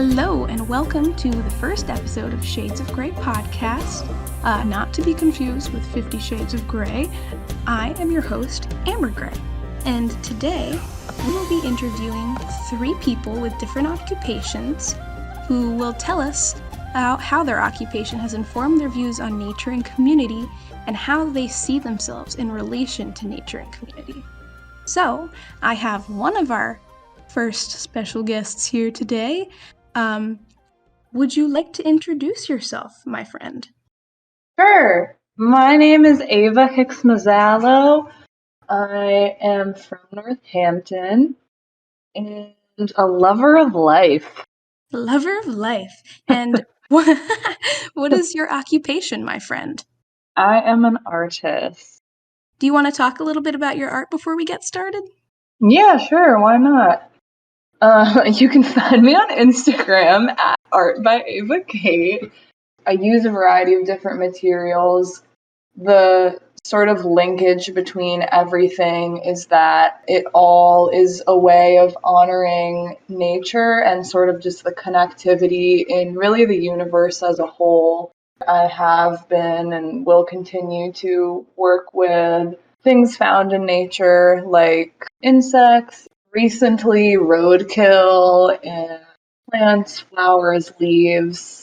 Hello, and welcome to the first episode of Shades of Grey podcast, not to be confused with 50 Shades of Grey. I am your host, Amber Grey, and today we will be interviewing 3 people with different occupations who will tell us how their occupation has informed their views on nature and community and how they see themselves in relation to nature and community. So, I have one of our first special guests here today. Would you like to introduce yourself, my friend? Sure. My name is Ava Hicks-Mazzallo. I am from Northampton and a lover of life. Lover of life. And what is your occupation, my friend? I am an artist. Do you want to talk a little bit about your art before we get started? Yeah, sure. Why not? You can find me on Instagram at Art by Ava Kate. I use a variety of different materials. The sort of linkage between everything is that it all is a way of honoring nature and sort of just the connectivity in really the universe as a whole. I have been and will continue to work with things found in nature like insects, recently roadkill and plants, flowers, leaves,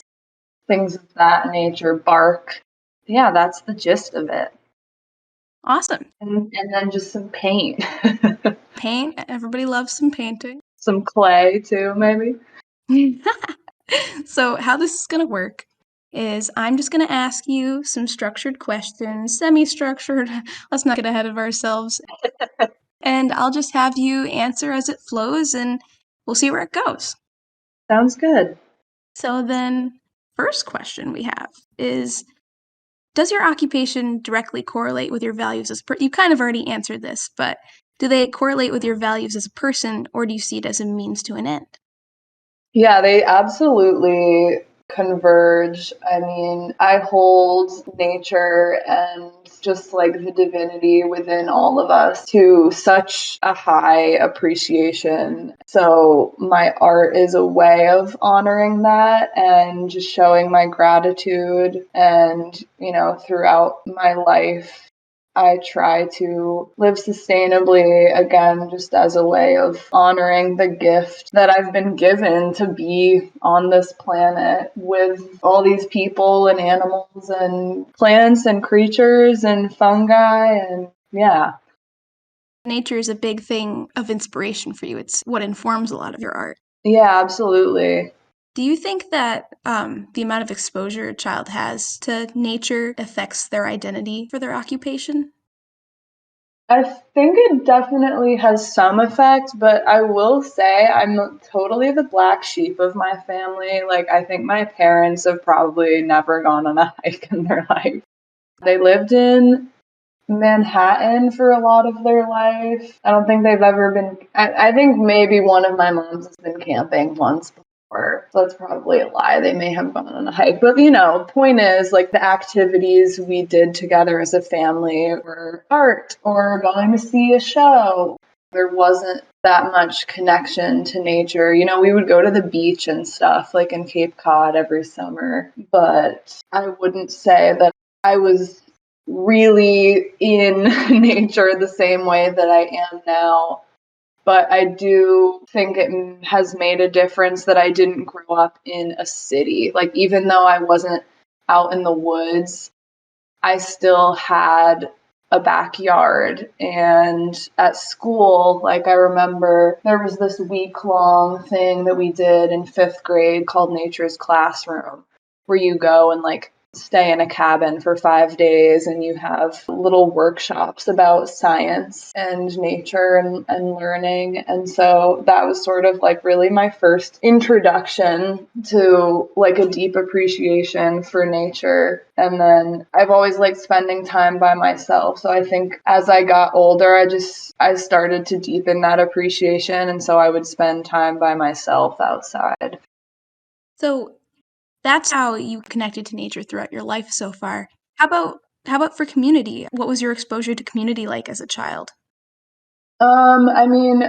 things of that nature, bark. Yeah, that's the gist of it. Awesome. And then just some paint. Paint. Everybody loves some painting. Some clay too, maybe. So how this is going to work is I'm just going to ask you some structured questions, semi-structured. Let's not get ahead of ourselves. And I'll just have you answer as it flows, and we'll see where it goes. Sounds good. So then, first question we have is, does your occupation directly correlate with your values as you kind of already answered this, but do they correlate with your values as a person, or do you see it as a means to an end? Yeah, they absolutely converge. I mean, I hold nature and just like the divinity within all of us to such a high appreciation. So my art is a way of honoring that and just showing my gratitude. And, throughout my life, I try to live sustainably, again, just as a way of honoring the gift that I've been given to be on this planet with all these people and animals and plants and creatures and fungi and yeah. Nature is a big thing of inspiration for you. It's what informs a lot of your art. Yeah, absolutely. Do you think that the amount of exposure a child has to nature affects their identity for their occupation? I think it definitely has some effect, but I will say I'm totally the black sheep of my family. Like, I think my parents have probably never gone on a hike in their life. They lived in Manhattan for a lot of their life. I don't think they've ever been, I think maybe one of my moms has been camping once before. So that's probably a lie. They may have gone on a hike. But, point is, like, the activities we did together as a family were art or going to see a show. There wasn't that much connection to nature. We would go to the beach and stuff, like in Cape Cod every summer. But I wouldn't say that I was really in nature the same way that I am now. But I do think it has made a difference that I didn't grow up in a city. Like, even though I wasn't out in the woods, I still had a backyard. And at school, like, I remember there was this week-long thing that we did in 5th grade called Nature's Classroom, where you go and, like, stay in a cabin for 5 days and you have little workshops about science and nature and learning. And so that was sort of like really my first introduction to like a deep appreciation for nature. And then I've always liked spending time by myself. So I think as I got older, I started to deepen that appreciation. And so I would spend time by myself outside. So that's how you connected to nature throughout your life so far. How about for community? What was your exposure to community like as a child? I mean,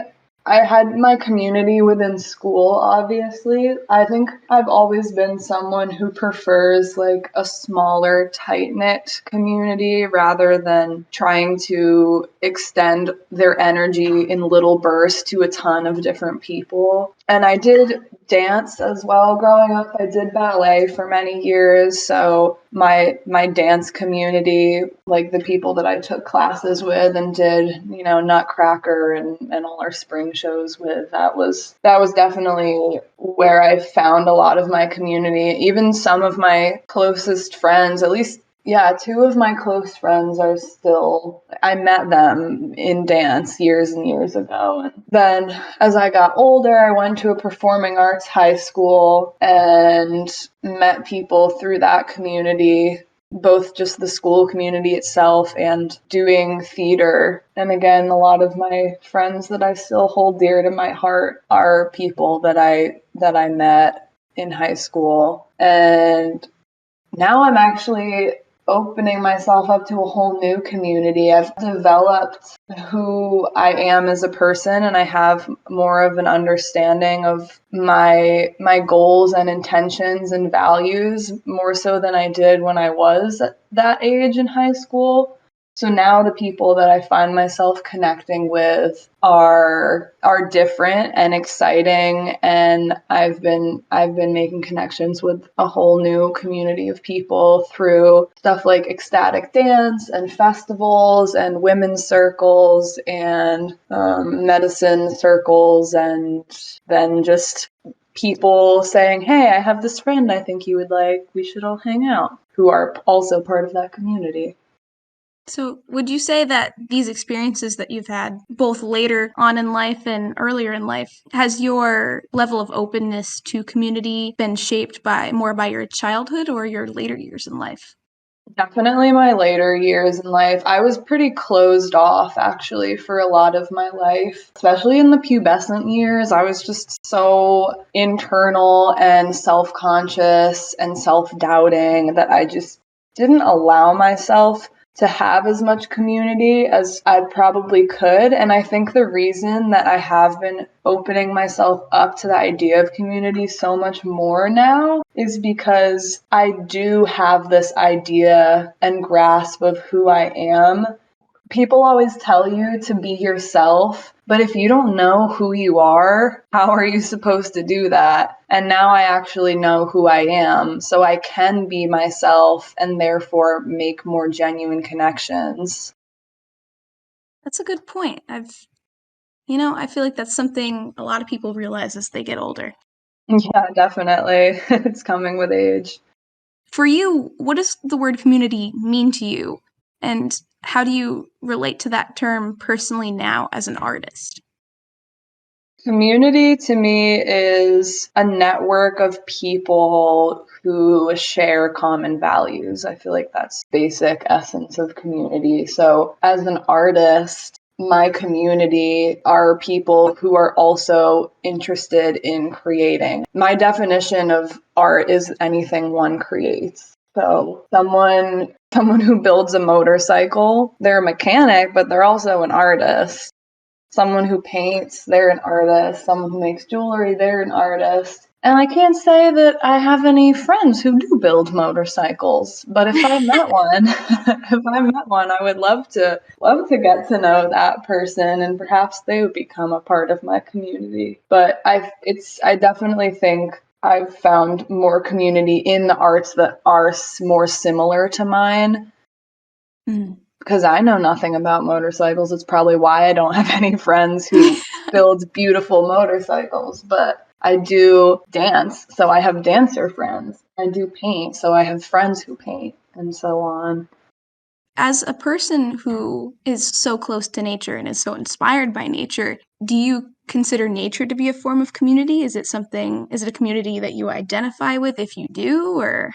I had my community within school, obviously. I think I've always been someone who prefers like a smaller, tight-knit community rather than trying to extend their energy in little bursts to a ton of different people. And I did dance as well growing up. I did ballet for many years, so my dance community, like the people that I took classes with and did, Nutcracker and all our spring shows with, that was definitely where I found a lot of my community. Even some of my closest friends, at least two of my close friends are still, I met them in dance years and years ago. And then as I got older, I went to a performing arts high school and met people through that community, both just the school community itself and doing theater. And again, a lot of my friends that I still hold dear to my heart are people that I met in high school. And now I'm actually opening myself up to a whole new community. I've developed who I am as a person, and I have more of an understanding of my goals and intentions and values, more so than I did when I was at that age in high school. So now the people that I find myself connecting with are different and exciting, and I've been making connections with a whole new community of people through stuff like ecstatic dance and festivals and women's circles and medicine circles, and then just people saying, "Hey, I have this friend I think you would like. We should all hang out," who are also part of that community. So would you say that these experiences that you've had, both later on in life and earlier in life, has your level of openness to community been shaped more by your childhood or your later years in life? Definitely my later years in life. I was pretty closed off, actually, for a lot of my life, especially in the pubescent years. I was just so internal and self-conscious and self-doubting that I just didn't allow myself to have as much community as I probably could. And I think the reason that I have been opening myself up to the idea of community so much more now is because I do have this idea and grasp of who I am. People always tell you to be yourself, but if you don't know who you are, how are you supposed to do that? And now I actually know who I am, so I can be myself and therefore make more genuine connections. That's a good point. I feel like that's something a lot of people realize as they get older. Yeah, definitely. It's coming with age. For you, what does the word community mean to you? And how do you relate to that term personally now as an artist? Community to me is a network of people who share common values. I feel like that's basic essence of community. So as an artist, my community are people who are also interested in creating. My definition of art is anything one creates. So someone who builds a motorcycle, they're a mechanic, but they're also an artist. Someone who paints, they're an artist. Someone who makes jewelry, they're an artist. And I can't say that I have any friends who do build motorcycles, but if I met one, I would love to get to know that person, and perhaps they would become a part of my community. But I definitely think I've found more community in the arts that are more similar to mine. Because I know nothing about motorcycles. It's probably why I don't have any friends who build beautiful motorcycles. But I do dance, so I have dancer friends. I do paint, so I have friends who paint, and so on. As a person who is so close to nature and is so inspired by nature, do you consider nature to be a form of community? Is it a community that you identify with if you do, or?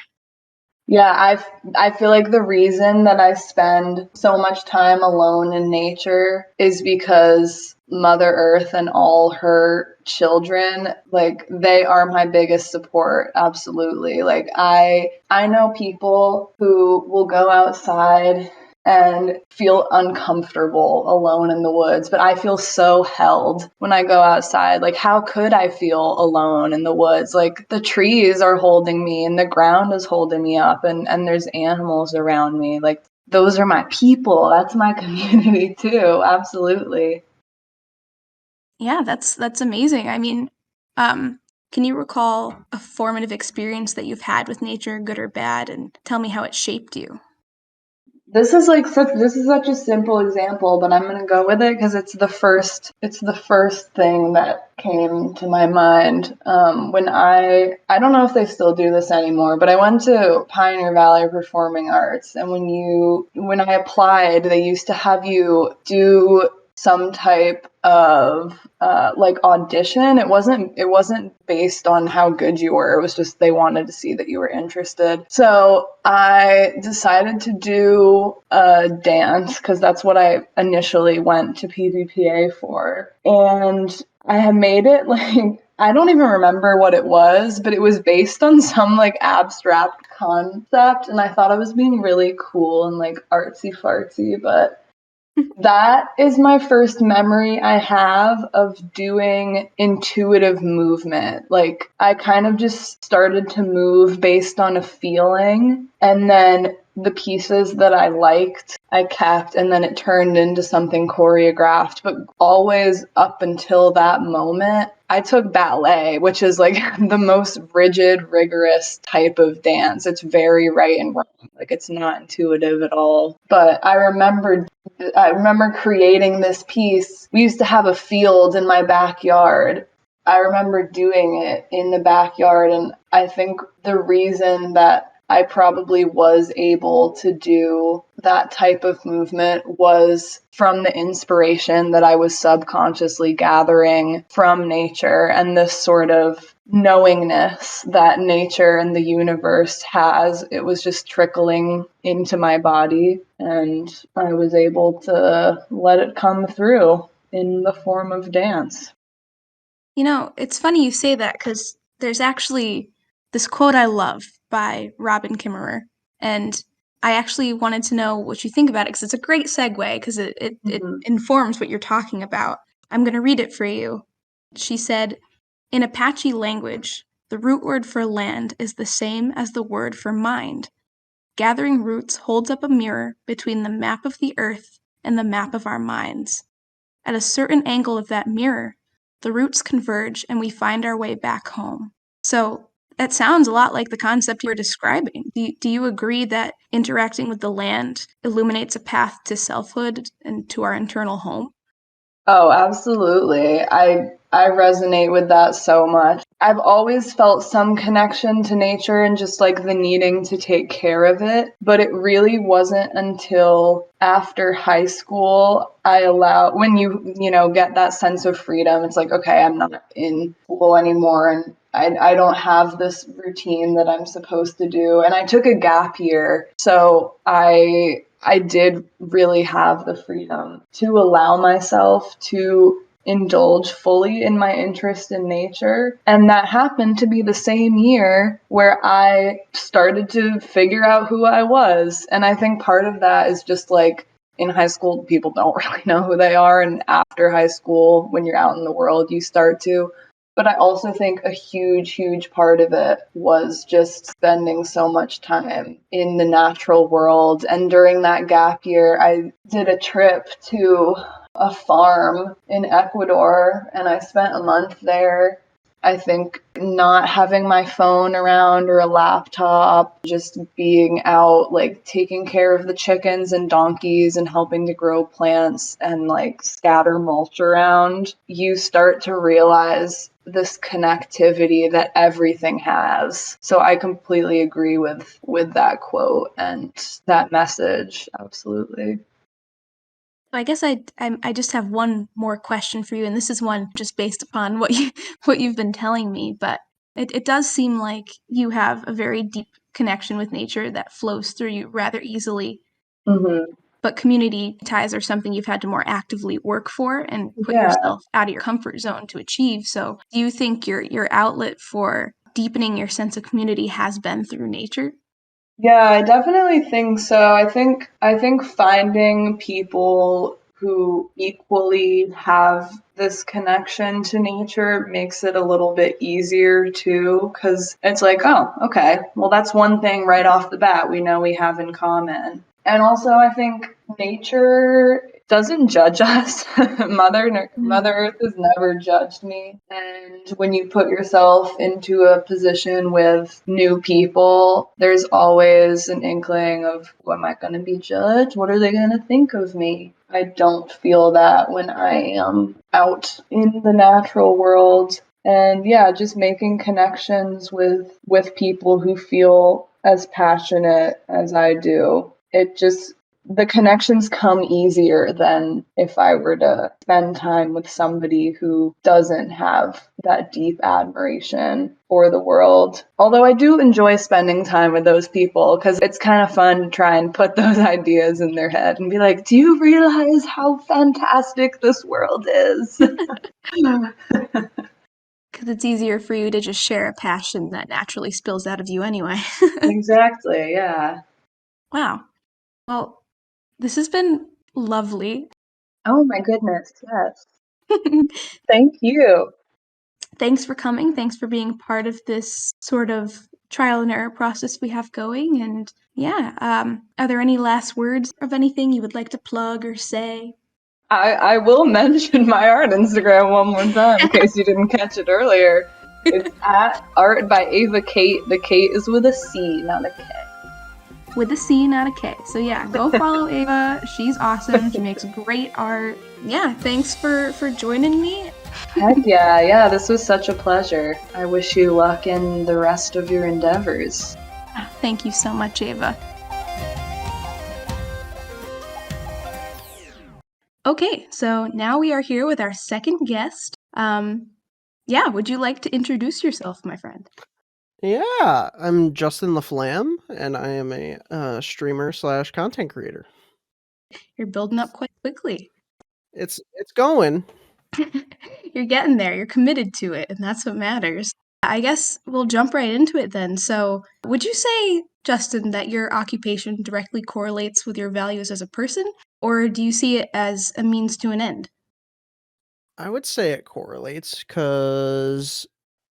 Yeah, I feel like the reason that I spend so much time alone in nature is because Mother Earth and all her children, like, they are my biggest support. Absolutely. Like, I know people who will go outside and feel uncomfortable alone in the woods. But I feel so held when I go outside. Like, how could I feel alone in the woods? Like, the trees are holding me and the ground is holding me up, and there's animals around me. Like, those are my people. That's my community too. Absolutely. Yeah, that's amazing. I mean, can you recall a formative experience that you've had with nature, good or bad, and tell me how it shaped you? This is such a simple example, but I'm gonna go with it because it's the first thing that came to my mind. When I don't know if they still do this anymore, but I went to Pioneer Valley Performing Arts, and when I applied, they used to have you do some type of like audition. It wasn't based on how good you were. It was just they wanted to see that you were interested. So I decided to do a dance because that's what I initially went to PVPA for. And I had made it like I don't even remember what it was, but it was based on some like abstract concept, and I thought I was being really cool and like artsy fartsy, but that is my first memory I have of doing intuitive movement. Like, I kind of just started to move based on a feeling, and then the pieces that I liked, I kept, and then it turned into something choreographed. But always up until that moment, I took ballet, which is like the most rigid, rigorous type of dance. It's very right and wrong. Like, it's not intuitive at all. But I remember creating this piece. We used to have a field in my backyard. I remember doing it in the backyard, and I think the reason that I probably was able to do that type of movement was from the inspiration that I was subconsciously gathering from nature and this sort of knowingness that nature and the universe has. It was just trickling into my body, and I was able to let it come through in the form of dance. You know, it's funny you say that because there's actually this quote I love by Robin Kimmerer, and I actually wanted to know what you think about it because it's a great segue because it Mhm. informs what you're talking about. I'm going to read it for you. She said, in Apache language, the root word for land is the same as the word for mind. Gathering Roots holds up a mirror between the map of the earth and the map of our minds. At a certain angle of that mirror, the roots converge and we find our way back home. So that sounds a lot like the concept you're describing. Do you agree that interacting with the land illuminates a path to selfhood and to our internal home? Oh, absolutely. I resonate with that so much. I've always felt some connection to nature and just like the needing to take care of it, but it really wasn't until after high school when you get that sense of freedom. It's like, okay, I'm not in school anymore, and I don't have this routine that I'm supposed to do. And I took a gap year. So I did really have the freedom to allow myself to indulge fully in my interest in nature. And that happened to be the same year where I started to figure out who I was. And I think part of that is just like in high school, people don't really know who they are. And after high school, when you're out in the world, you start to. But I also think a huge, huge part of it was just spending so much time in the natural world. And during that gap year, I did a trip to a farm in Ecuador, and I spent a month there. I think not having my phone around or a laptop, just being out, like taking care of the chickens and donkeys and helping to grow plants and like scatter mulch around, you start to realize this connectivity that everything has. So I completely agree with that quote and that message. Absolutely. I guess I just have one more question for you, and this is one just based upon what what you've been telling me. But it does seem like you have a very deep connection with nature that flows through you rather easily. Hmm. But community ties are something you've had to more actively work for and put Yeah. yourself out of your comfort zone to achieve. So, do you think your outlet for deepening your sense of community has been through nature? Yeah, I definitely think so. I think finding people who equally have this connection to nature makes it a little bit easier too, because it's like, oh, okay, well, that's one thing right off the bat we know we have in common. And also, I think nature doesn't judge us. Mother Earth has never judged me. And when you put yourself into a position with new people, there's always an inkling of, am I going to be judged? What are they going to think of me? I don't feel that when I am out in the natural world. And yeah, just making connections with people who feel as passionate as I do. It just the connections come easier than if I were to spend time with somebody who doesn't have that deep admiration for the world. Although I do enjoy spending time with those people because it's kind of fun to try and put those ideas in their head and be like, do you realize how fantastic this world is? Because it's easier for you to just share a passion that naturally spills out of you anyway. Exactly, yeah. Wow. Well, this has been lovely. Oh my goodness, yes. Thank you. Thanks for coming. Thanks for being part of this sort of trial and error process we have going. And yeah, are there any last words of anything you would like to plug or say? I will mention my art Instagram one more time in case you didn't catch it earlier. It's at art by Ava Kate. The Kate is with a C, not a K. With a C, not a K. So yeah, go follow Ava. She's awesome. She makes great art. Yeah, thanks for joining me. Heck yeah, yeah, this was such a pleasure. I wish you luck in the rest of your endeavors. Thank you so much, Ava. Okay, so now we are here with our second guest. Yeah, would you like to introduce yourself, my friend? Yeah, I'm Justin Laflamme, and I am a streamer slash content creator. You're building up quite quickly. It's going. You're getting there. You're committed to it, and that's what matters. I guess we'll jump right into it then. So, would you say, Justin, that your occupation directly correlates with your values as a person, or do you see it as a means to an end? I would say it correlates because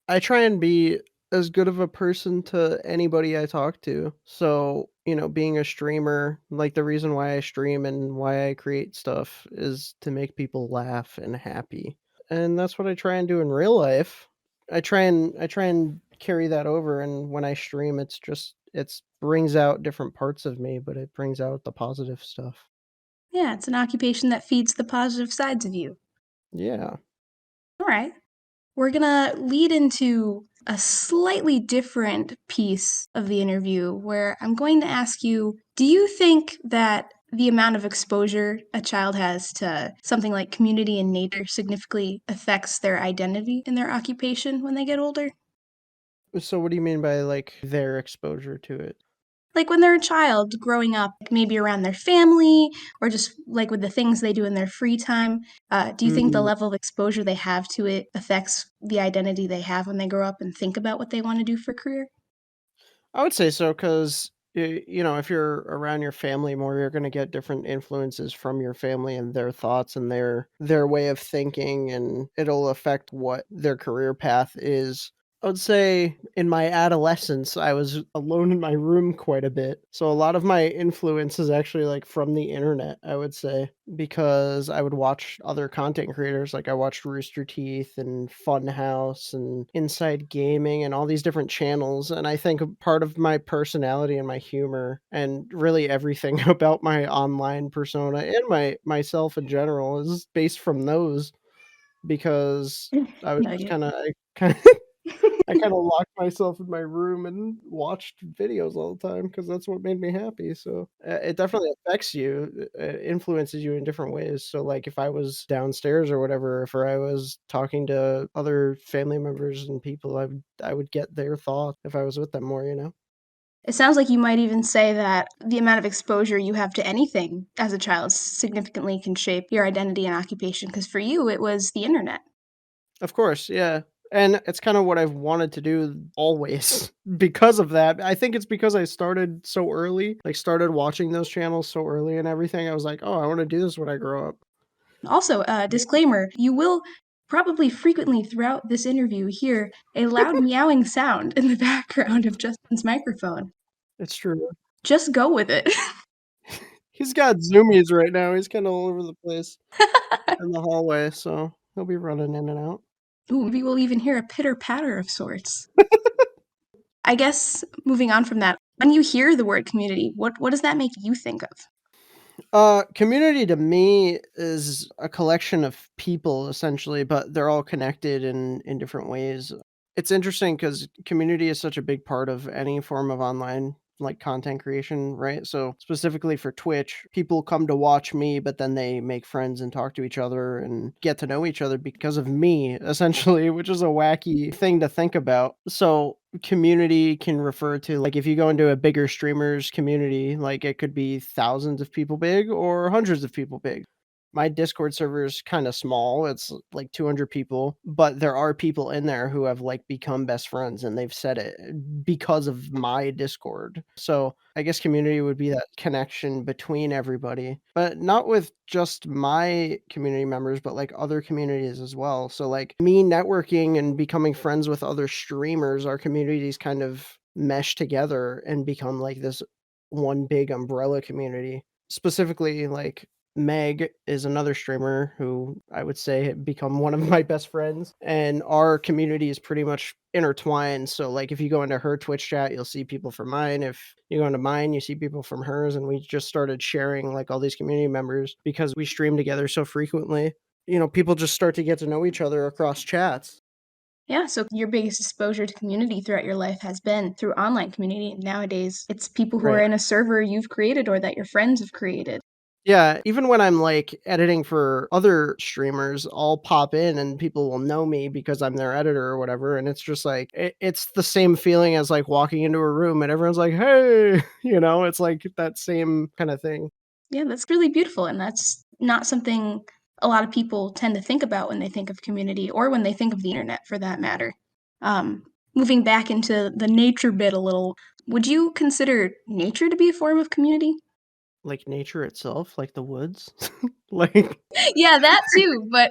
I try and be as good of a person to anybody I talk to. So, being a streamer, like the reason why I stream and why I create stuff is to make people laugh and happy. And that's what I try and do in real life. I try and carry that over, and when I stream it's brings out different parts of me, but it brings out the positive stuff. Yeah, it's an occupation that feeds the positive sides of you. Yeah. All right. We're gonna lead into a slightly different piece of the interview where I'm going to ask you, do you think that the amount of exposure a child has to something like community and nature significantly affects their identity in their occupation when they get older? So what do you mean by like their exposure to it? Like when they're a child growing up, maybe around their family or just like with the things they do in their free time, do you think the Mm, level of exposure they have to it affects the identity they have when they grow up and think about what they want to do for a career? I would say so because if you're around your family more, you're going to get different influences from your family and their thoughts and their way of thinking, and it'll affect what their career path is. I would say in my adolescence, I was alone in my room quite a bit. So a lot of my influence is actually like from the internet, I would say, because I would watch other content creators. Like I watched Rooster Teeth and Funhouse and Inside Gaming and all these different channels. And I think a part of my personality and my humor and really everything about my online persona and myself in general is based from those because I was just Nugget. kind of I kinda locked myself in my room and watched videos all the time because that's what made me happy, so, it definitely affects you, influences you in different ways, so, like, if I was downstairs or whatever, if I was talking to other family members and people, I would get their thoughts if I was with them more, you know? It sounds like you might even say that the amount of exposure you have to anything as a child significantly can shape your identity and occupation, because for you, it was the internet. Of course, yeah. And it's kind of what I've wanted to do always because of that. I think it's because I started so early, like started watching those channels so early and everything. I was like, oh, I want to do this when I grow up. Also, disclaimer, you will probably frequently throughout this interview hear a loud meowing sound in the background of Justin's microphone. It's true. Just go with it. He's got zoomies right now. He's kind of all over the place in the hallway, so he'll be running in and out. Ooh, maybe we'll even hear a pitter-patter of sorts. I guess moving on from that, when you hear the word community, what does that make you think of? Community to me is a collection of people essentially, but they're all connected in different ways. It's interesting because community is such a big part of any form of online like content creation, right? So specifically for Twitch, people come to watch me, but then they make friends and talk to each other and get to know each other because of me, essentially, which is a wacky thing to think about. So community can refer to like if you go into a bigger streamers community, like it could be thousands of people big or hundreds of people big. My Discord server is kind of small. It's like 200 people, but there are people in there who have like become best friends and they've said it because of my Discord. So I guess community would be that connection between everybody, but not with just my community members, but like other communities as well. So like me networking and becoming friends with other streamers, our communities kind of mesh together and become like this one big umbrella community. Specifically, like Meg is another streamer who I would say had become one of my best friends, and our community is pretty much intertwined. So, like, if you go into her Twitch chat, you'll see people from mine. If you go into mine, you see people from hers, and we just started sharing like all these community members because we stream together so frequently. You know, people just start to get to know each other across chats. Yeah, so your biggest exposure to community throughout your life has been through online community. Nowadays, it's people who are Right. in a server you've created or that your friends have created. Yeah, even when I'm, like, editing for other streamers, I'll pop in and people will know me because I'm their editor or whatever, and it's just like it's the same feeling as, like, walking into a room and everyone's like, "Hey!" You know? It's like that same kinda thing. Yeah, that's really beautiful, and that's not something a lot of people tend to think about when they think of community or when they think of the internet for that matter. Um, Moving back into the nature bit a little, would you consider nature to be a form of community? Like nature itself, like the woods. Like Yeah, that too, but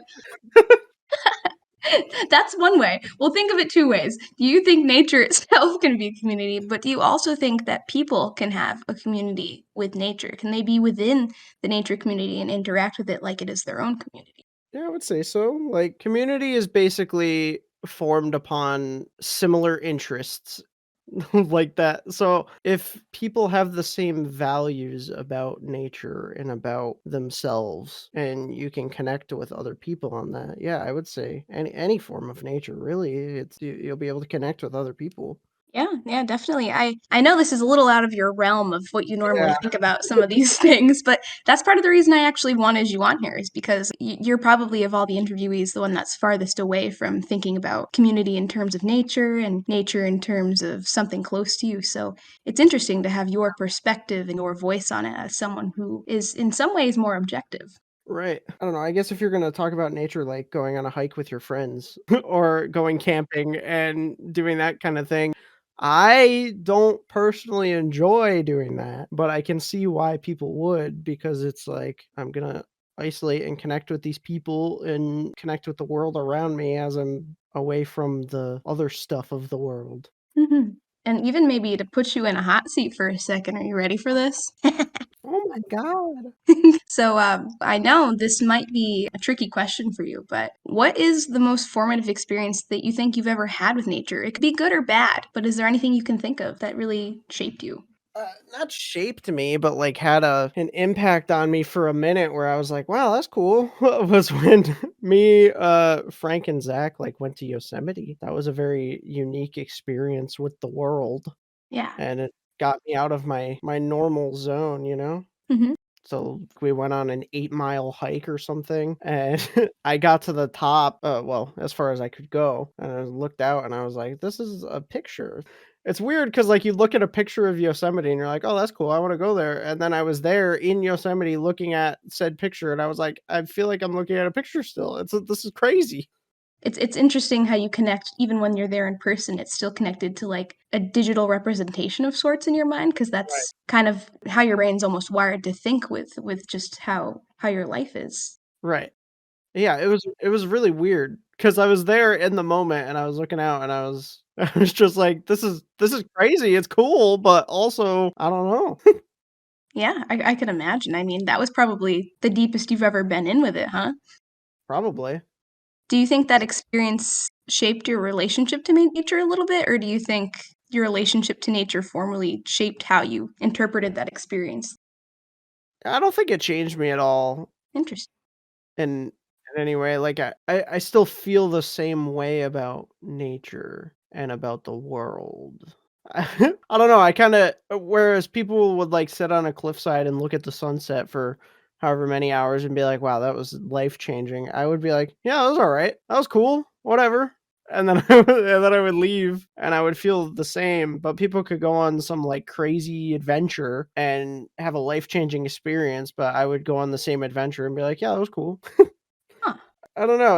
that's one way. We'll think of it two ways. Do you think nature itself can be a community, but do you also think that people can have a community with nature? Can they be within the nature community and interact with it like it is their own community? yeah, I would say so. Like, community is basically formed upon similar interests like that. So, if people have the same values about nature and about themselves, and you can connect with other people on that, yeah, I would say any form of nature, really, you'll be able to connect with other people. Yeah, yeah, definitely. I know this is a little out of your realm of what you normally Yeah, think about some of these things, but that's part of the reason I actually wanted you on here is because you're probably of all the interviewees the one that's farthest away from thinking about community in terms of nature and nature in terms of something close to you. So it's interesting to have your perspective and your voice on it as someone who is in some ways more objective. right. I don't know. I guess if you're going to talk about nature, like going on a hike with your friends or going camping and doing that kind of thing, I don't personally enjoy doing that, but I can see why people would because it's like I'm going to isolate and connect with these people and connect with the world around me as I'm away from the other stuff of the world. Mhm. And even maybe to put you in a hot seat for a second, are you ready for this? Oh my God. So, I know this might be a tricky question for you, but what is the most formative experience that you think you've ever had with nature? It could be good or bad, but is there anything you can think of that really shaped you? Not shaped me, but, like, had an impact on me for a minute where I was like, "Wow, that's cool," was when me, Frank, and Zach, like, went to Yosemite. That was a very unique experience with the world, Yeah. and it got me out of my normal zone, you know? Mhm. So, we went on an 8-mile hike or something, and I got to the top, well, as far as I could go, and I looked out and I was like, "This is a picture." It's weird because like, you look at a picture of Yosemite and you're like, "Oh, that's cool, I wanna go there," and then I was there in Yosemite looking at said picture, and I was like, "I feel like I'm looking at a picture still. This is crazy." It's interesting how you connect even when you're there in person, it's still connected to, like, a digital representation of sorts in your mind, because Right. that's kind of how your brain's almost wired to think with just how your life is. Right. Yeah, it was really weird because I was there in the moment and I was looking out and I was I was just like, "This is crazy, it's cool, but also, I don't know." Yeah, I can imagine. I mean, that was probably the deepest you've ever been in with it, huh? Probably. Do you think that experience shaped your relationship to nature a little bit, or do you think your relationship to nature formally shaped how you interpreted that experience? I don't think it changed me at all Interesting. in any way, like, I still feel the same way about nature and about the world. I don't know, I kinda whereas people would, like, sit on a cliffside and look at the sunset for however many hours and be like, "Wow, that was life-changing," I would be like, "Yeah, that was alright. That was cool. Whatever." And then I would leave, and I would feel the same, but people could go on some, like, crazy adventure and have a life-changing experience, but I would go on the same adventure and be like, "Yeah, that was cool." Huh. I don't know,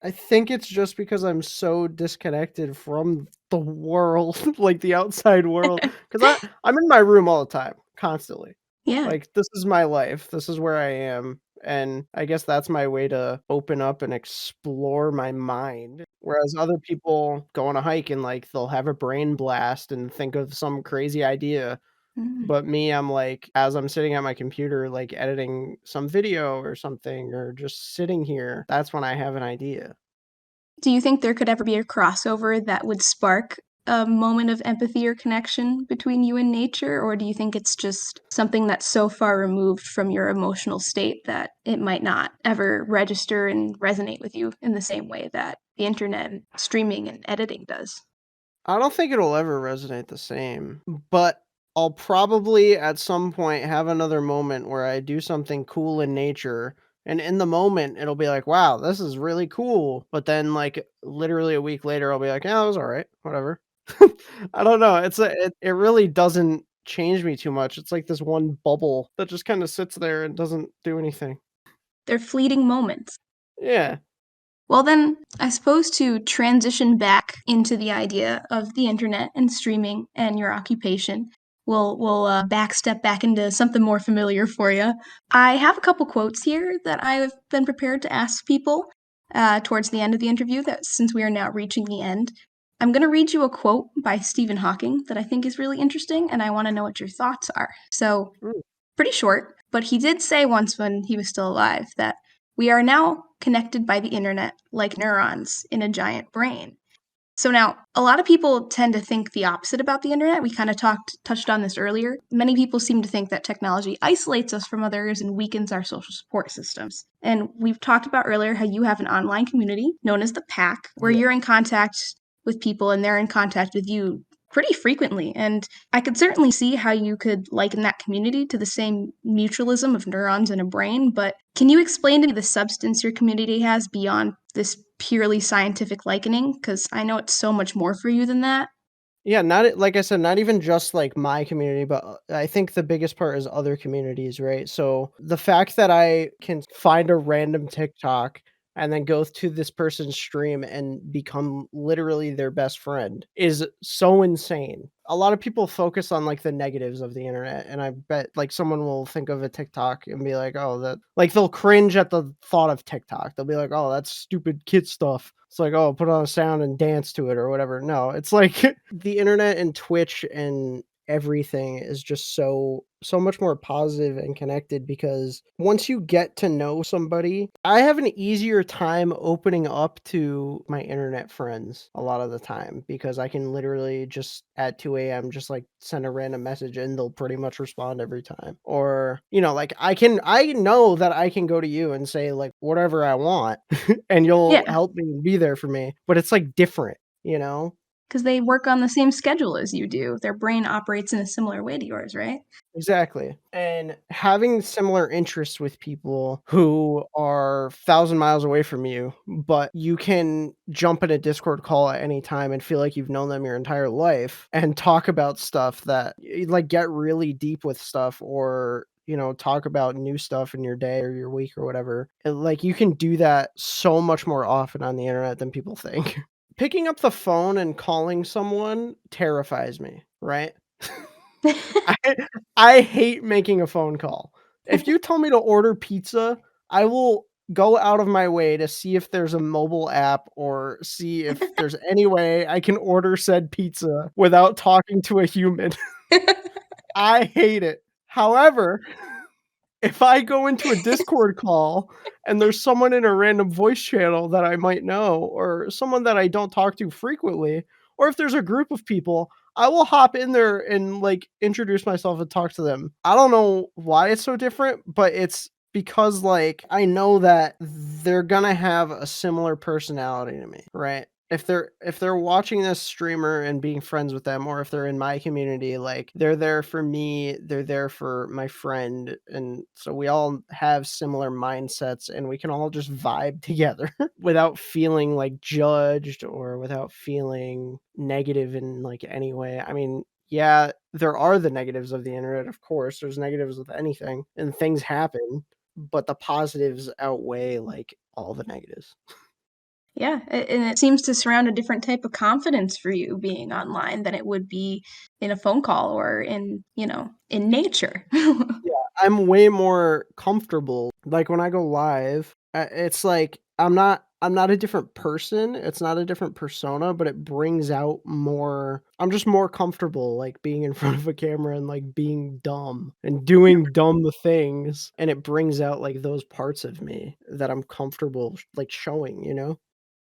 I think it's just because I'm so disconnected from the world, like, the outside world, 'cause I'm in my room all the time, constantly. Yeah. Like, this is my life, this is where I am, and I guess that's my way to open up and explore my mind, whereas other people go on a hike and, like, they'll have a brain blast and think of some crazy idea, Mm. but me, I'm like, as I'm sitting at my computer, like, editing some video or something, or just sitting here, that's when I have an idea. Do you think there could ever be a crossover that would spark a moment of empathy or connection between you and nature, or do you think it's just something that's so far removed from your emotional state that it might not ever register and resonate with you in the same way that the internet and streaming and editing does? I don't think it'll ever resonate the same, but I'll probably at some point have another moment where I do something cool in nature, and in the moment, it'll be like, "Wow, this is really cool," but then, like, literally a week later, I'll be like, "Yeah, it was alright, whatever." I don't know, it really doesn't change me too much, it's like this one bubble that just kinda sits there and doesn't do anything. They're fleeting moments. Yeah. Well, then, I suppose to transition back into the idea of the internet and streaming and your occupation, we'll back step back into something more familiar for you. I have a couple quotes here that I've been prepared to ask people towards the end of the interview. That since we are now reaching the end, I'm going to read you a quote by Stephen Hawking that I think is really interesting, and I want to know what your thoughts are. So, Mm. pretty short, but he did say once when he was still alive that we are now connected by the internet like neurons in a giant brain. So now, a lot of people tend to think the opposite about the internet. We kind of touched on this earlier. Many people seem to think that technology isolates us from others and weakens our social support systems. And we've talked about earlier how you have an online community known as the Pack, where Yeah. you're in contact with people and they're in contact with you pretty frequently. And I could certainly see how you could liken that community to the same mutualism of neurons in a brain. But can you explain to me the substance your community has beyond this purely scientific likening? Because I know it's so much more for you than that. Yeah, not like I said, not even just like my community, but I think the biggest part is other communities, right? So the fact that I can find a random TikTok and then go to this person's stream and become literally their best friend is so insane. A lot of people focus on like the negatives of the internet, and I bet like someone will think of a TikTok and be like, "Oh, that," like they'll cringe at the thought of TikTok. They'll be like, "Oh, that's stupid kid stuff." It's like, "Oh, put on a sound and dance to it," or whatever. No, it's like the internet and Twitch and everything is just so much more positive and connected because once you get to know somebody, I have an easier time opening up to my internet friends a lot of the time because I can literally just at 2 a.m. just like send a random message and they'll pretty much respond every time. Or, like I know that I can go to you and say like whatever I want and you'll Yeah, help me and be there for me, but it's like different, you know? because they work on the same schedule as you do. Their brain operates in a similar way to yours, right? Exactly. And having similar interests with people who are 1,000 miles away from you, but you can jump in a Discord call at any time and feel like you've known them your entire life and talk about stuff that like get really deep with stuff or talk about new stuff in your day or your week or whatever. Like, you can do that so much more often on the internet than people think. Picking up the phone and calling someone terrifies me, right? I I hate making a phone call. If you tell me to order pizza, I will go out of my way to see if there's a mobile app or see if there's any way I can order said pizza without talking to a human. I hate it. However, if I go into a Discord call and there's someone in a random voice channel that I might know or someone that I don't talk to frequently, or if there's a group of people, I will hop in there and like introduce myself and talk to them. I don't know why it's so different, but it's because like I know that they're gonna have a similar personality to me, right? If they're watching this streamer and being friends with them, or if they're in my community, like they're there for me, they're there for my friend, and so we all have similar mindsets and we can all just vibe together without feeling like judged or without feeling negative in like any way. I mean, yeah, there are the negatives of the internet, of course. There's negatives with anything and things happen, but the positives outweigh like all the negatives. Yeah, and it seems to surround a different type of confidence for you being online than it would be in a phone call or in nature. Yeah, I'm way more comfortable. Like when I go live, it's like I'm not a different person. It's not a different persona, but it brings out more. I'm just more comfortable like being in front of a camera and like being dumb and doing dumb things, and it brings out like those parts of me that I'm comfortable like showing.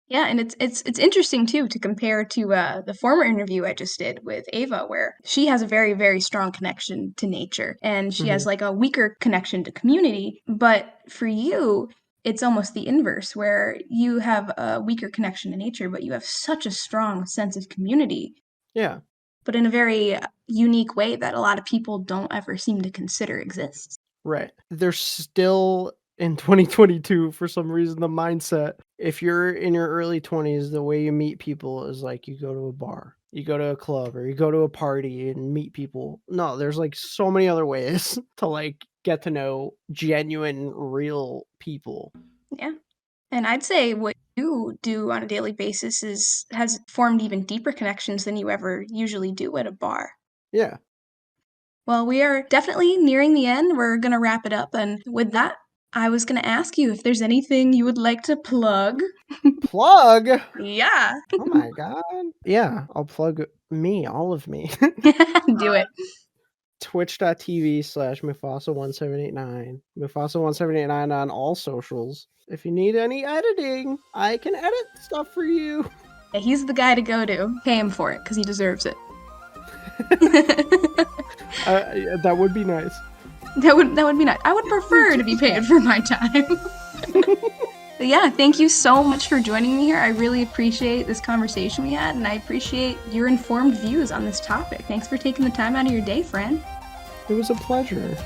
Yeah, and it's interesting too to compare to the former interview I just did with Ava, where she has a very, very strong connection to nature and she has Mhm. like a weaker connection to community. But for you, it's almost the inverse, where you have a weaker connection to nature, but you have such a strong sense of community, Yeah. but in a very unique way that a lot of people don't ever seem to consider exists. Right. There's still in 2022 for some reason the mindset if you're in your early 20s, the way you meet people is like you go to a bar, you go to a club, or you go to a party and meet people. No, there's like so many other ways to like get to know genuine real people. Yeah. And I'd say what you do on a daily basis has formed even deeper connections than you ever usually do at a bar. Yeah. Well, we are definitely nearing the end. We're going to wrap it up. And with that, I was going to ask you if there's anything you would like to plug. Plug. Yeah, Oh my god. Yeah, I'll plug me, all of me. do it. Twitch.tv/Mufasa1789. Mufasa1789 on all socials. If you need any editing, I can edit stuff for you. Yeah, he's the guy to go to. Pay him for it because he deserves it. That would be nice. That would be nice. I would prefer to be paid for my time. But yeah, thank you so much for joining me here. I really appreciate this conversation we had, and I appreciate your informed views on this topic. Thanks for taking the time out of your day, friend. It was a pleasure.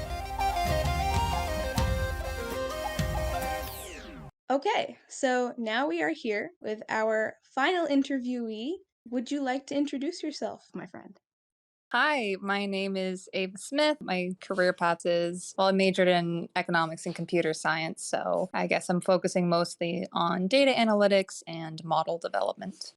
Okay, so now we are here with our final interviewee. Would you like to introduce yourself, my friend? Hi, my name is Ava Smith. My career path I majored in economics and computer science, so I guess I'm focusing mostly on data analytics and model development.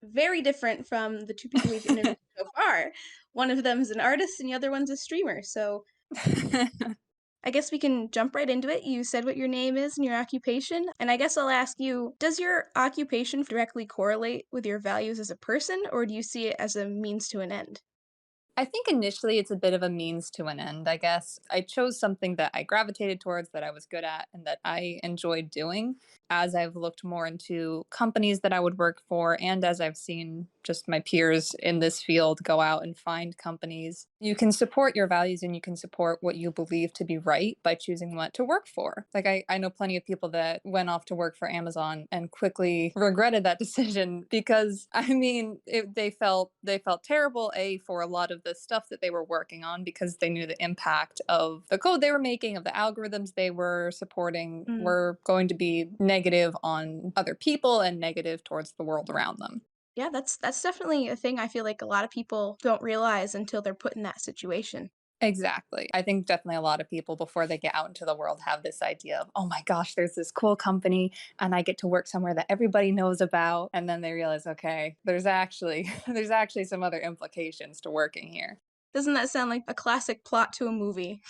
Very different from the two people we've interviewed so far. One of them is an artist and the other one's a streamer. So I guess we can jump right into it. You said what your name is and your occupation. And I guess I'll ask you, does your occupation directly correlate with your values as a person, or do you see it as a means to an end? I think initially it's a bit of a means to an end, I guess. I chose something that I gravitated towards, that I was good at, and that I enjoyed doing. As I've looked more into companies that I would work for, and as I've seen just my peers in this field go out and find companies, you can support your values and you can support what you believe to be right by choosing what to work for. Like, I know plenty of people that went off to work for Amazon and quickly regretted that decision because, I mean, they felt terrible, for a lot of the stuff that they were working on, because they knew the impact of the code they were making, of the algorithms they were supporting, Mm. were going to be negative on other people and negative towards the world around them. Yeah, that's definitely a thing I feel like a lot of people don't realize until they're put in that situation. Exactly. I think definitely a lot of people before they get out into the world have this idea of, oh my gosh, there's this cool company and I get to work somewhere that everybody knows about. And then they realize, okay, there's actually there's actually some other implications to working here. Doesn't that sound like a classic plot to a movie?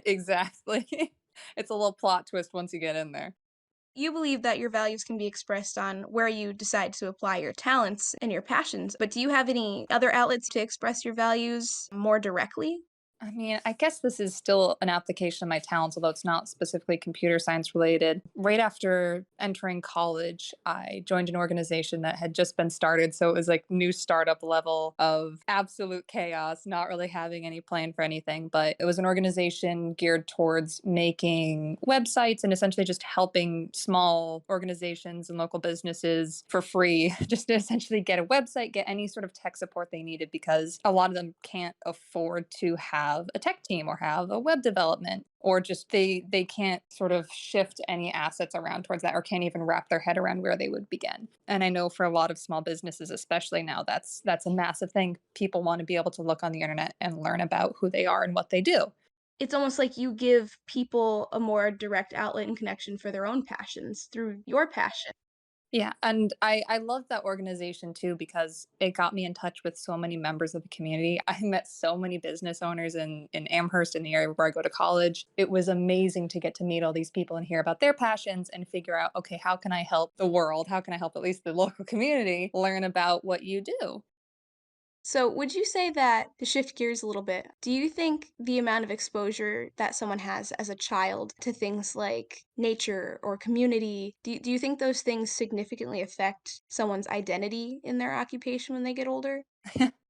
Exactly. It's a little plot twist once you get in there. You believe that your values can be expressed on where you decide to apply your talents and your passions, but do you have any other outlets to express your values more directly? I mean, I guess this is still an application of my talents, although it's not specifically computer science related. Right after entering college, I joined an organization that had just been started. So it was like new startup level of absolute chaos, not really having any plan for anything. But it was an organization geared towards making websites and essentially just helping small organizations and local businesses for free, just to essentially get a website, get any sort of tech support they needed, because a lot of them can't afford to have a tech team or have a web development, or just they can't sort of shift any assets around towards that, or can't even wrap their head around where they would begin. And I know for a lot of small businesses, especially now, that's a massive thing. People want to be able to look on the internet and learn about who they are and what they do. It's almost like you give people a more direct outlet and connection for their own passions through your passion. Yeah, and I love that organization too because it got me in touch with so many members of the community. I met so many business owners in Amherst, in the area where I go to college. It was amazing to get to meet all these people and hear about their passions and figure out, okay, how can I help the world? How can I help at least the local community learn about what you do? So, would you say that, to shift gears a little bit, do you think the amount of exposure that someone has as a child to things like nature or community, do you think those things significantly affect someone's identity in their occupation when they get older?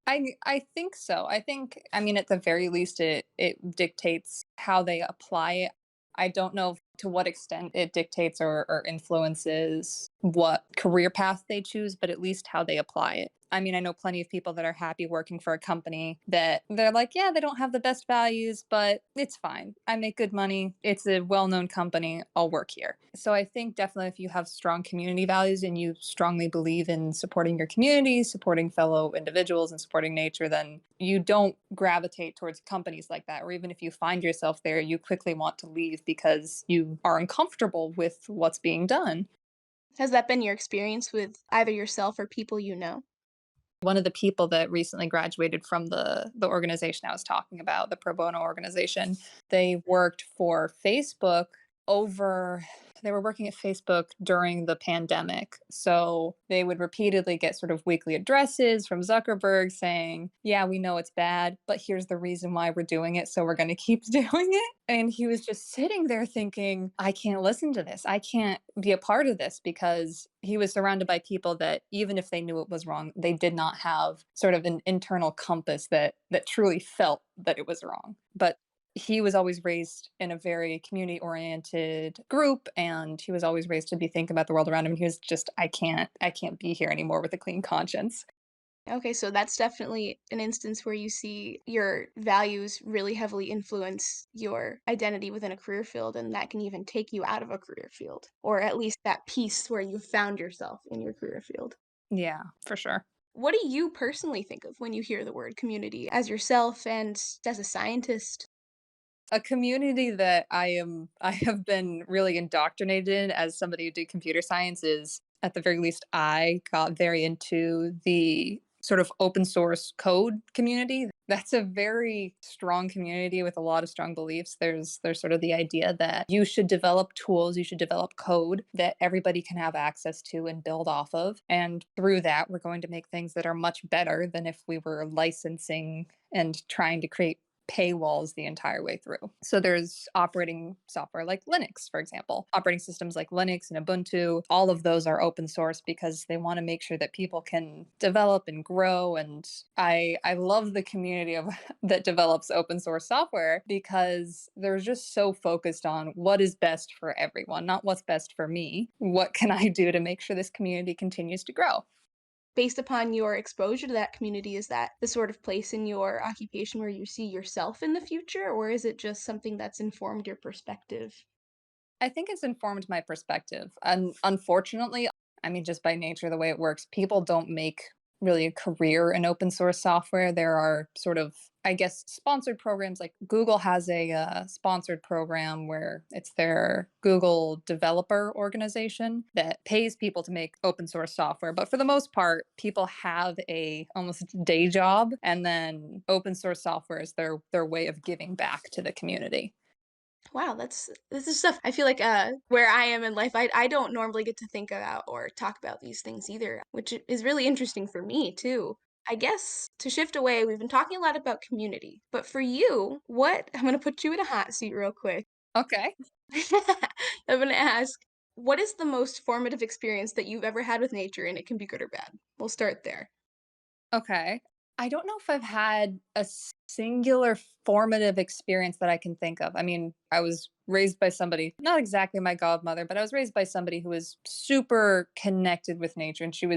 I think so. I think, I mean, at the very least it dictates how they apply it. I don't know to what extent it dictates or influences what career path they choose, but at least how they apply it. I mean, I know plenty of people that are happy working for a company that they're like, yeah, they don't have the best values, but it's fine. I make good money. It's a well known company. I'll work here. So I think definitely if you have strong community values and you strongly believe in supporting your community, supporting fellow individuals, and supporting nature, then you don't gravitate towards companies like that. Or even if you find yourself there, you quickly want to leave because you are uncomfortable with what's being done. Has that been your experience with either yourself or people you know? One of the people that recently graduated from the organization I was talking about, the pro bono organization, they worked for Facebook over they were working at Facebook during the pandemic. So they would repeatedly get sort of weekly addresses from Zuckerberg saying, yeah, we know it's bad, but here's the reason why we're doing it. So we're going to keep doing it. And he was just sitting there thinking, I can't listen to this. I can't be a part of this, because he was surrounded by people that, even if they knew it was wrong, they did not have sort of an internal compass that truly felt that it was wrong. But he was always raised in a very community oriented group, and he was always raised to be thinking about the world around him. He was just, I can't be here anymore with a clean conscience. Okay, so that's definitely an instance where you see your values really heavily influence your identity within a career field, and that can even take you out of a career field, or at least that piece where you found yourself in your career field. Yeah, for sure. What do you personally think of when you hear the word community as yourself and as a scientist? A community that I have been really indoctrinated in as somebody who did computer science is, at the very least, I got very into the sort of open source code community. That's a very strong community with a lot of strong beliefs. There's sort of the idea that you should develop tools, you should develop code that everybody can have access to and build off of. And through that, we're going to make things that are much better than if we were licensing and trying to create paywalls the entire way through. So there's operating software like Linux, for example. Operating systems like Linux and Ubuntu, all of those are open source because they want to make sure that people can develop and grow. And I love the community of that develops open source software because they're just so focused on what is best for everyone, not what's best for me. What can I do to make sure this community continues to grow? Based upon your exposure to that community, is that the sort of place in your occupation where you see yourself in the future, or is it just something that's informed your perspective? I think it's informed my perspective. And unfortunately, I mean, just by nature, the way it works, people don't make really a career in open source software. There are sort of, I guess, sponsored programs. Like Google has a sponsored program where it's their Google developer organization that pays people to make open source software. But for the most part, people have a almost day job, and then open source software is their way of giving back to the community. Wow, this is stuff I feel like where I am in life, I don't normally get to think about or talk about these things either, which is really interesting for me too. I guess to shift away, we've been talking a lot about community, but for you, what I'm gonna put you in a hot seat real quick. Okay. I'm gonna ask, what is the most formative experience that you've ever had with nature, and it can be good or bad? We'll start there. Okay. I don't know if I've had a singular formative experience that I can think of. I mean, I was raised by somebody, not exactly my godmother, but I was raised by somebody who was super connected with nature. And she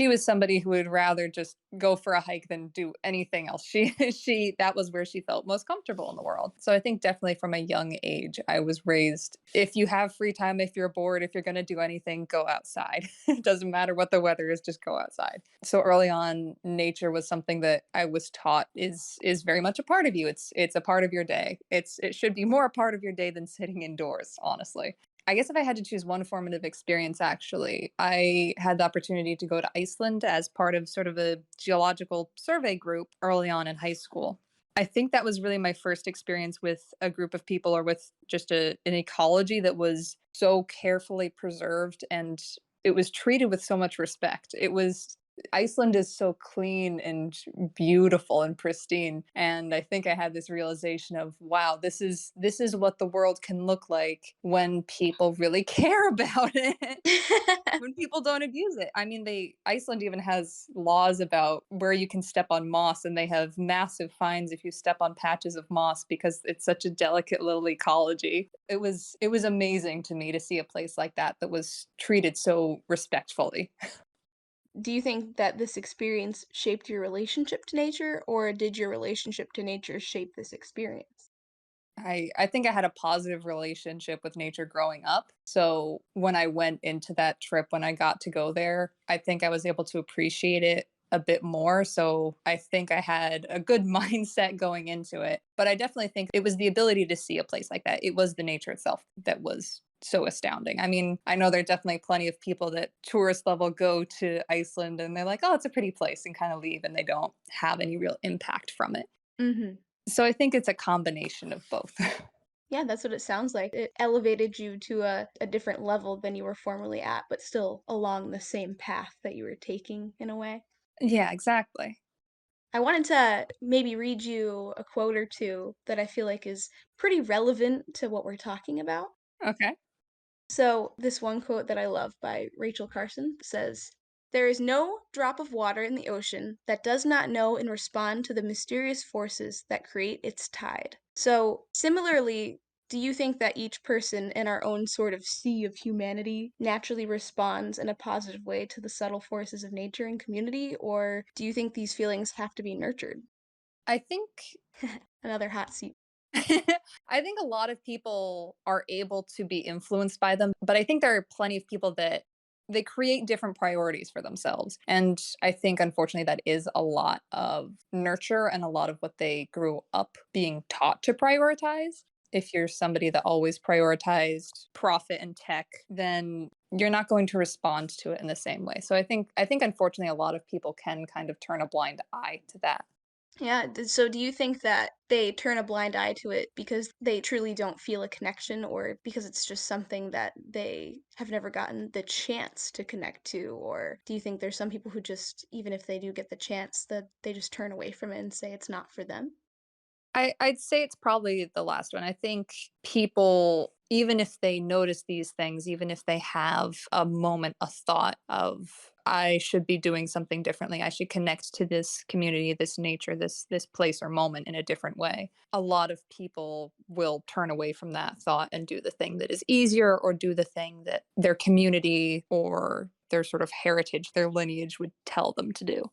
was somebody who would rather just go for a hike than do anything else. That was where she felt most comfortable in the world. So I think definitely from a young age, I was raised, if you have free time, if you're bored, if you're going to do anything, go outside. It doesn't matter what the weather is, just go outside. So early on, nature was something that I was taught is very much a part of you. It's a part of your day. It should be more a part of your day than sitting indoors, honestly. I guess if I had to choose one formative experience, actually, I had the opportunity to go to Iceland as part of sort of a geological survey group early on in high school. I think that was really my first experience with a group of people, or with just an ecology that was so carefully preserved, and it was treated with so much respect. Iceland is so clean and beautiful and pristine, and I think I had this realization of, wow, this is what the world can look like when people really care about it. When people don't abuse it. I mean, Iceland even has laws about where you can step on moss, and they have massive fines if you step on patches of moss because it's such a delicate little ecology. It was amazing to me to see a place like that that was treated so respectfully. Do you think that this experience shaped your relationship to nature, or did your relationship to nature shape this experience? I think I had a positive relationship with nature growing up. So when I went into that trip, when I got to go there, I think I was able to appreciate it a bit more. So I think I had a good mindset going into it. But I definitely think it was the ability to see a place like that. It was the nature itself that was so astounding. I mean, I know there are definitely plenty of people that tourist level go to Iceland and they're like, oh, it's a pretty place, and kind of leave, and they don't have any real impact from it. Mhm. So I think it's a combination of both. Yeah, that's what it sounds like. It elevated you to a different level than you were formerly at, but still along the same path that you were taking in a way. Yeah, exactly. I wanted to maybe read you a quote or two that I feel like is pretty relevant to what we're talking about. Okay. So, this one quote that I love by Rachel Carson says, "There is no drop of water in the ocean that does not know and respond to the mysterious forces that create its tide." So, similarly, do you think that each person in our own sort of sea of humanity naturally responds in a positive way to the subtle forces of nature and community, or do you think these feelings have to be nurtured? I think Another hot seat. I think a lot of people are able to be influenced by them, but I think there are plenty of people that they create different priorities for themselves. And I think unfortunately that is a lot of nurture and a lot of what they grew up being taught to prioritize. If you're somebody that always prioritized profit and tech, then you're not going to respond to it in the same way. So I think unfortunately a lot of people can kind of turn a blind eye to that. Yeah, so do you think that they turn a blind eye to it because they truly don't feel a connection, or because it's just something that they have never gotten the chance to connect to? Or do you think there's some people who just, even if they do get the chance, that they just turn away from it and say it's not for them? I'd say it's probably the last one. I think people, even if they notice these things, even if they have a moment, a thought of, I should be doing something differently, I should connect to this community, this nature, this place or moment in a different way. A lot of people will turn away from that thought and do the thing that is easier, or do the thing that their community or their sort of heritage, their lineage would tell them to do.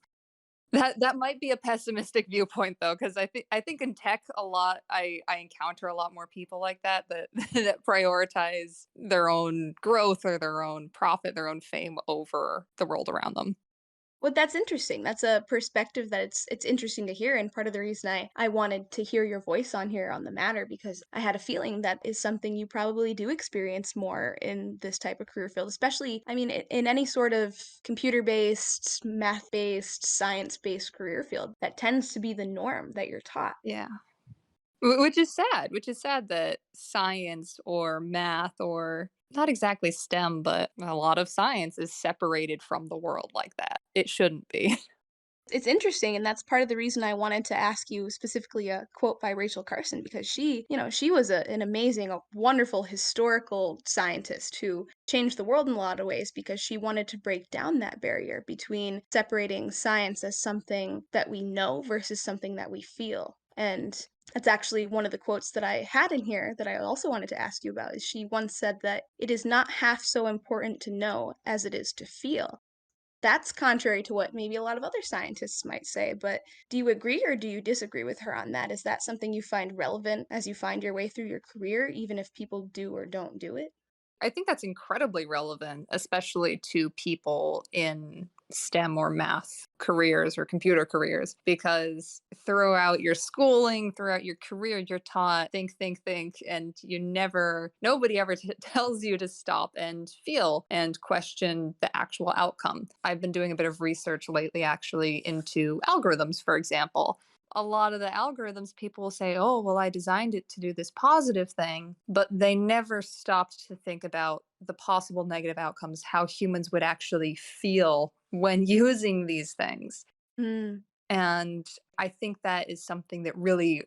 That might be a pessimistic viewpoint though, because I think in tech a lot I encounter a lot more people like that that prioritize their own growth or their own profit, their own fame over the world around them. Well, that's interesting. That's a perspective that it's interesting to hear, and part of the reason I wanted to hear your voice on here on the matter because I had a feeling that is something you probably do experience more in this type of career field, especially, I mean, in any sort of computer-based, math-based, science-based career field. That tends to be the norm that you're taught. Yeah. Which is sad that science or math or not exactly STEM, but a lot of science is separated from the world like that. It shouldn't be. It's interesting, and that's part of the reason I wanted to ask you specifically a quote by Rachel Carson because she was an amazing, a wonderful historical scientist who changed the world in a lot of ways because she wanted to break down that barrier between separating science as something that we know versus something that we feel. And that's actually one of the quotes that I had in here that I also wanted to ask you about. Is she once said that it is not half so important to know as it is to feel. That's contrary to what maybe a lot of other scientists might say, but do you agree or do you disagree with her on that? Is that something you find relevant as you find your way through your career, even if people do or don't do it? I think that's incredibly relevant, especially to people in STEM or math careers or computer careers, because throughout your schooling, throughout your career, you're taught think, and nobody ever tells you to stop and feel and question the actual outcome. I've been doing a bit of research lately, actually, into algorithms, for example. A lot of the algorithms, people will say, oh, well, I designed it to do this positive thing, but they never stopped to think about the possible negative outcomes, how humans would actually feel when using these things. Mm. And I think that is something that really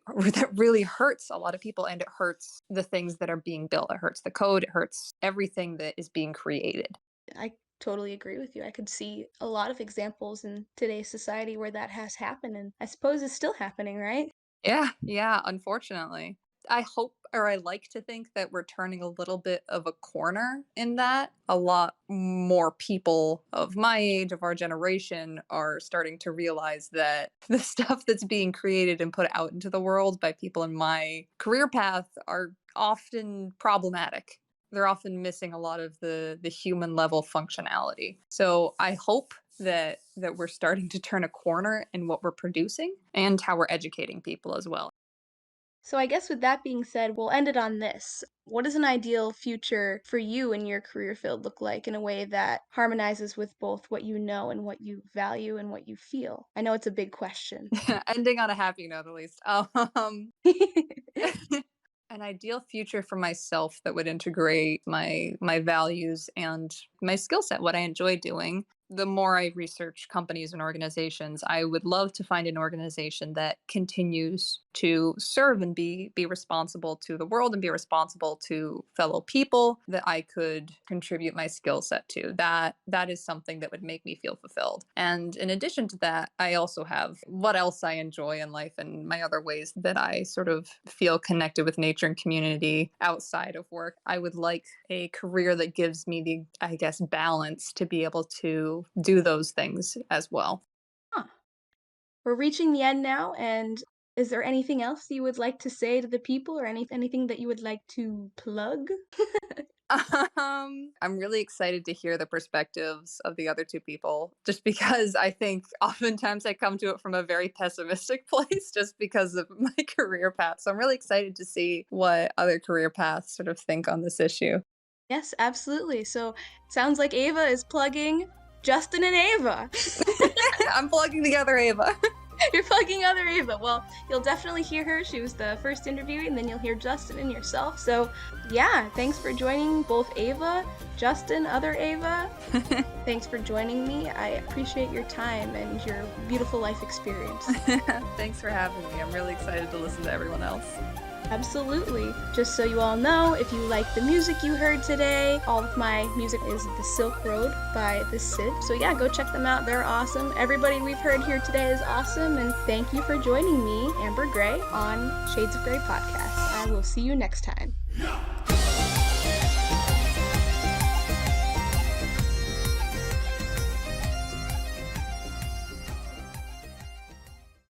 hurts a lot of people, and it hurts the things that are being built. It hurts the code, it hurts everything that is being created. I totally agree with you. I could see a lot of examples in today's society where that has happened, and I suppose it's still happening, right? Yeah, unfortunately. I hope, or I like to think that we're turning a little bit of a corner in that. A lot more people of my age, of our generation, are starting to realize that the stuff that's being created and put out into the world by people in my career path are often problematic. They're often missing a lot of the human level functionality. So I hope that we're starting to turn a corner in what we're producing and how we're educating people as well. So I guess with that being said, we'll end it on this. What does an ideal future for you in your career field look like in a way that harmonizes with both what you know and what you value and what you feel? I know it's a big question. Ending on a happy note, at least. An ideal future for myself that would integrate my values and my skill set, what I enjoy doing. The more I research companies and organizations, I would love to find an organization that continues to serve and be responsible to the world and be responsible to fellow people that I could contribute my skill set to. That is something that would make me feel fulfilled. And in addition to that, I also have what else I enjoy in life and my other ways that I sort of feel connected with nature and community outside of work. I would like a career that gives me the, I guess, balance to be able to do those things as well. Huh. We're reaching the end now, and is there anything else you would like to say to the people or anything that you would like to plug? I'm really excited to hear the perspectives of the other two people, just because I think oftentimes I come to it from a very pessimistic place just because of my career path. So I'm really excited to see what other career paths sort of think on this issue. Yes, absolutely. So sounds like Ava is plugging Justin and Ava. I'm plugging the other Ava. You're plugging other Ava. Well, you'll definitely hear her. She was the first interviewee, and then you'll hear Justin and yourself. So, yeah, thanks for joining both Ava, Justin, other Ava. Thanks for joining me. I appreciate your time and your beautiful life experience. Thanks for having me. I'm really excited to listen to everyone else. Absolutely. Just so you all know, if you like the music you heard today, all of my music is The Silk Road by the Sidh. So yeah, go check them out. They're awesome. Everybody we've heard here today is awesome. And thank you for joining me, Amber Gray, on Shades of Grey podcast. I will see you next time.